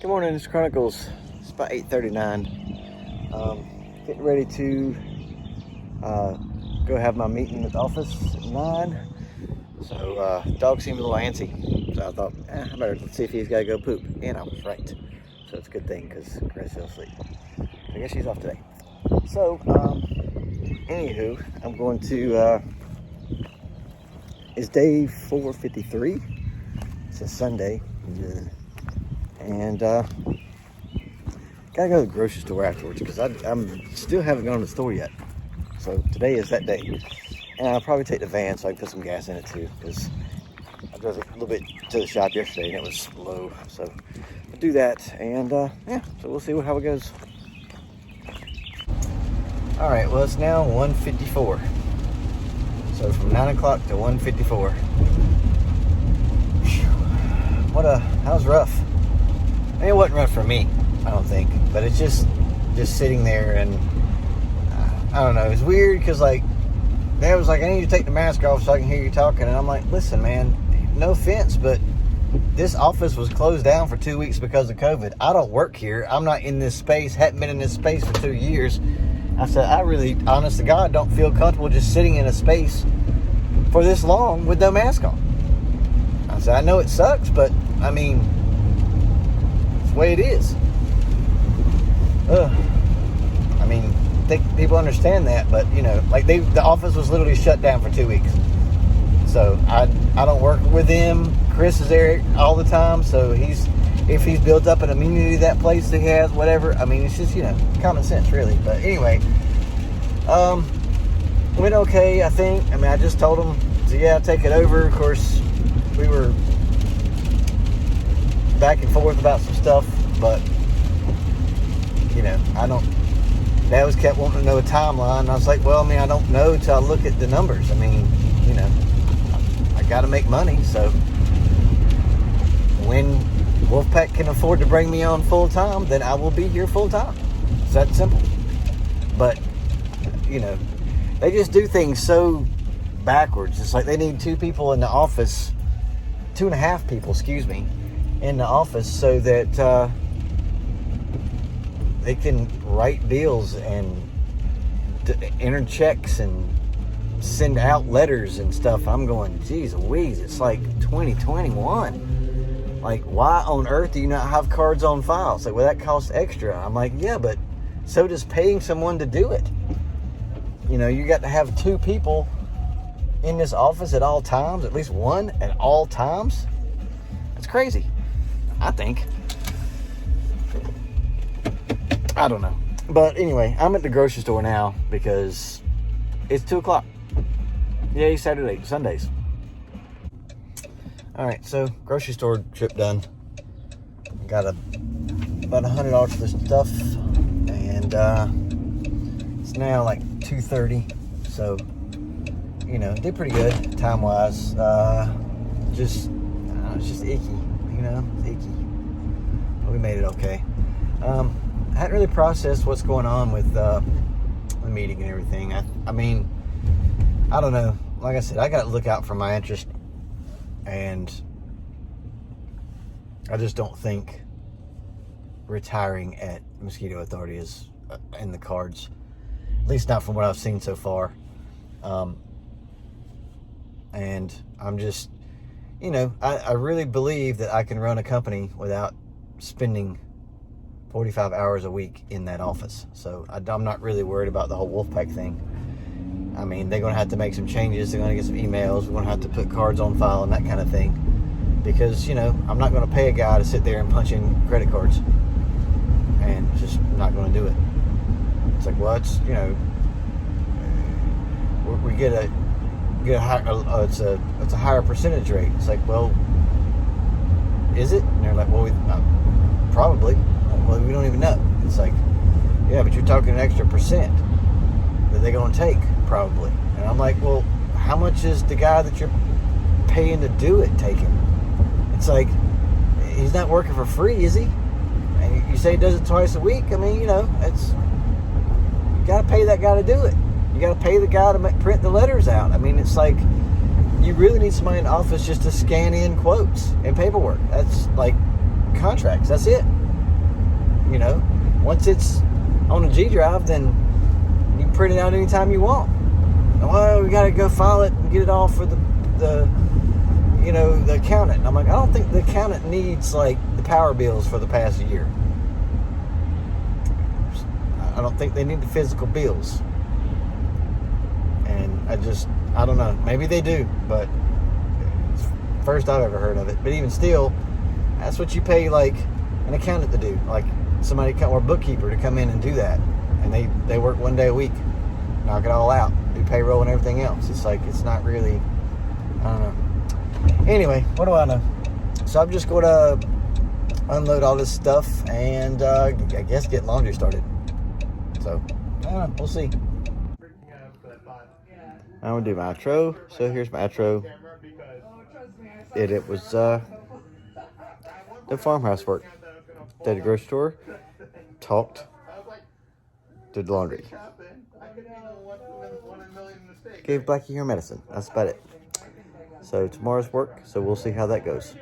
Good morning, it's Chronicles. It's about 8:39. Getting ready to go have my meeting at the office at 9. So dog seemed a little antsy. So I thought, I better see if he's got to go poop. And I was right. So it's a good thing because Chris fell asleep. So I guess she's off today. So, anywho, I'm going to, it's day 453. It's a Sunday. And gotta go to the grocery store afterwards because I'm still haven't gone to the store yet. So today is that day, and I'll probably take the van so I can put some gas in it too, because I drove a little bit to the shop yesterday and it was low. So I'll do that, and yeah, so we'll see how it goes. All right, well, it's now 1:54. So from 9 o'clock to 1:54. That was rough. I mean, it wasn't rough for me, I don't think, but it's just sitting there, and I don't know, it's weird because like Dad was like, I need you to take the mask off so I can hear you talking, and I'm like, listen, man, no offense, but this office was closed down for 2 weeks because of COVID. I don't work here. I'm not in this space, hadn't been in this space for 2 years. I said, I really, honest to God, don't feel comfortable just sitting in a space for this long with no mask on. I said, I know it sucks, but I mean, it's the way it is. I mean, I think people understand that, but you know, like the office was literally shut down for 2 weeks. So I don't work with him. Chris is there all the time, so if he's built up an immunity to that place that he has, whatever. I mean, it's just, you know, common sense, really. But anyway, went okay, I think. I mean, I just told him, so yeah, take it over. Of course, we were back and forth about some stuff, but you know, Dad was kept wanting to know a timeline, and I was like, well, I mean, I don't know till I look at the numbers. I mean, you know, I got to make money, so when Wolfpack can afford to bring me on full time, then I will be here full time. It's that simple. But you know, they just do things so backwards. It's like they need 2 people in the office, 2.5 people, excuse me, in the office so that they can write bills and enter checks and send out letters and stuff. I'm going, geez Louise, it's like 2021. Like, why on earth do you not have cards on file? It's like, well, that costs extra. I'm like, yeah, but so does paying someone to do it. You know, you got to have 2 people in this office at all times, at least 1 at all times. That's crazy, I think. I don't know. But anyway, I'm at the grocery store now because it's 2 o'clock. Yay, Sundays. All right, so grocery store trip done. Got about $100 for the stuff, and it's now like 2:30. So, you know, did pretty good time-wise. It's just icky, you know, it's icky. But we made it okay. I hadn't really processed what's going on with the meeting and everything. I mean, I don't know. Like I said, I got to look out for my interest, and I just don't think retiring at Mosquito Authority is in the cards. At least not from what I've seen so far. And I'm just, you know, I really believe that I can run a company without spending 45 hours a week in that office. So I'm not really worried about the whole Wolfpack thing. I mean, they're going to have to make some changes. They're going to get some emails. We're going to have to put cards on file and that kind of thing. Because, you know, I'm not going to pay a guy to sit there and punch in credit cards. And just not going to do it. It's like, well, it's, you know, we get a higher, it's a higher percentage rate. It's like, well, is it? And they're like, well, probably. Well, we don't even know. It's like, yeah, but you're talking an extra percent that they're going to take, probably. And I'm like, well, how much is the guy that you're paying to do it taking? It's like, he's not working for free, is he? And you say he does it twice a week. I mean, you know, you got to pay that guy to do it. You got to pay the guy to print the letters out. I mean, it's like, you really need somebody in the office just to scan in quotes and paperwork. That's like contracts. That's it. you know, once it's on a G drive, then you can print it out anytime you want. Well, we got to go file it and get it all for the you know, the accountant. I'm like, I don't think the accountant needs like the power bills for the past year. I don't think they need the physical bills. And I don't know. Maybe they do, but it's the first I've ever heard of it. But even still, that's what you pay like an accountant to do, like somebody or a bookkeeper to come in and do that. And they work 1 day a week, knock it all out, do payroll and everything else. It's like, it's not really, I don't know. Anyway, what do I know? So I'm just going to unload all this stuff and I guess get laundry started. So, I don't know. We'll see. I'm going to do my outro. So here's my outro. It was the farmhouse work. Did the grocery store. Talked. Did the laundry. Gave Blackie her medicine. That's about it. So tomorrow's work. So we'll see how that goes.